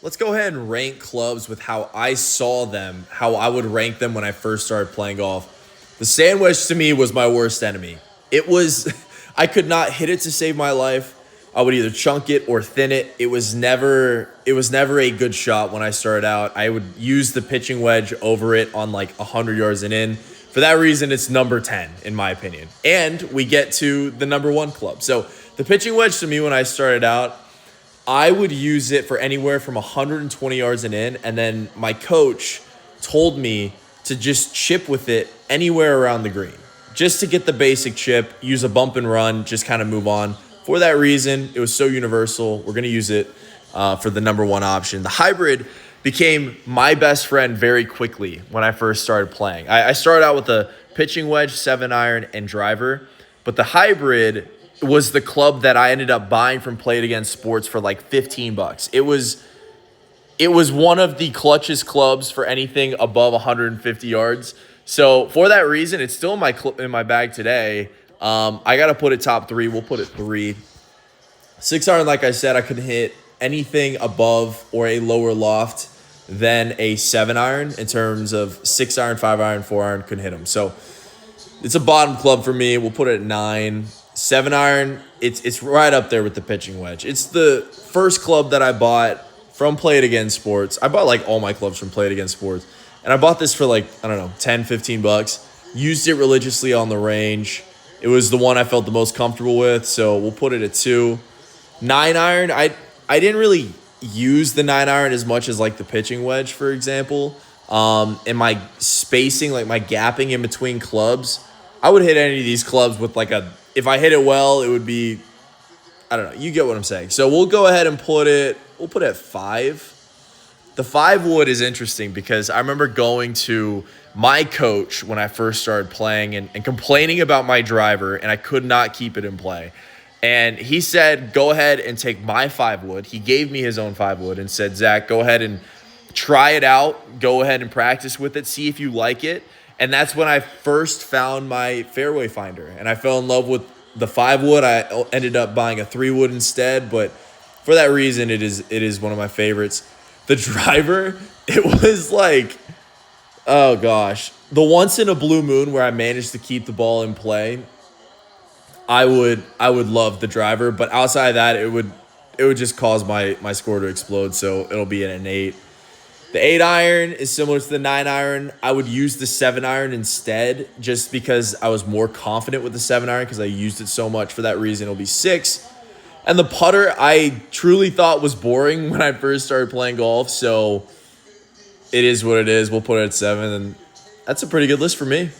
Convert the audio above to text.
Let's go ahead and rank clubs with how I saw them, how I would rank them when I first started playing golf. The sand wedge to me was my worst enemy. It was, I could not hit it to save my life. I would either chunk it or thin it. It was never a good shot when I started out. I would use the pitching wedge over it on like 100 yards and in. For that reason, it's number 10 in my opinion. And we get to the number one club. So the pitching wedge to me when I started out, I would use it for anywhere from 120 yards and in, and then my coach told me to just chip with it anywhere around the green, just to get the basic chip, use a bump and run, just kind of move on. For that reason, it was so universal. We're going to use it for the number one option. The hybrid became my best friend very quickly when I first started playing. I started out with a pitching wedge, 7-iron, and driver, but the hybrid was the club that I ended up buying from Play It Again Sports for like 15 bucks. It was one of the clutchest clubs for anything above 150 yards. So for that reason, it's still in my bag today. I got to put it top three. We'll put it 3. 6-iron, like I said, I could hit anything above or a lower loft than a 7-iron in terms of 6-iron, 5-iron, 4-iron, couldn't hit them. So it's a bottom club for me. We'll put it at 9. 7-iron, it's right up there with the pitching wedge. It's the first club that I bought from Play It Again Sports. I bought like all my clubs from Play It Again Sports. And I bought this for like, I don't know, 10, 15 bucks. Used it religiously on the range. It was the one I felt the most comfortable with, so we'll put it at 2. 9-iron, I didn't really use the 9-iron as much as like the pitching wedge, for example. And my spacing, like my gapping in between clubs, I would hit any of these clubs with like if I hit it well, it would be, I don't know, you get what I'm saying. So we'll go ahead and we'll put it at 5. The 5 wood is interesting because I remember going to my coach when I first started playing and complaining about my driver, and I could not keep it in play. And he said, go ahead and take my 5 wood. He gave me his own 5 wood and said, Zach, go ahead and try it out. Go ahead and practice with it. See if you like it. And that's when I first found my fairway finder. And I fell in love with the 5 wood. I ended up buying a 3 wood instead. But for that reason, it is one of my favorites. The driver, it was like, oh gosh. The once in a blue moon where I managed to keep the ball in play, I would love the driver. But outside of that, it would just cause my score to explode. So it'll be at an 8. The 8-iron is similar to the 9-iron. I would use the 7-iron instead just because I was more confident with the 7-iron because I used it so much. For that reason, it'll be 6. And the putter, I truly thought was boring when I first started playing golf. So it is what it is. We'll put it at 7. And that's a pretty good list for me.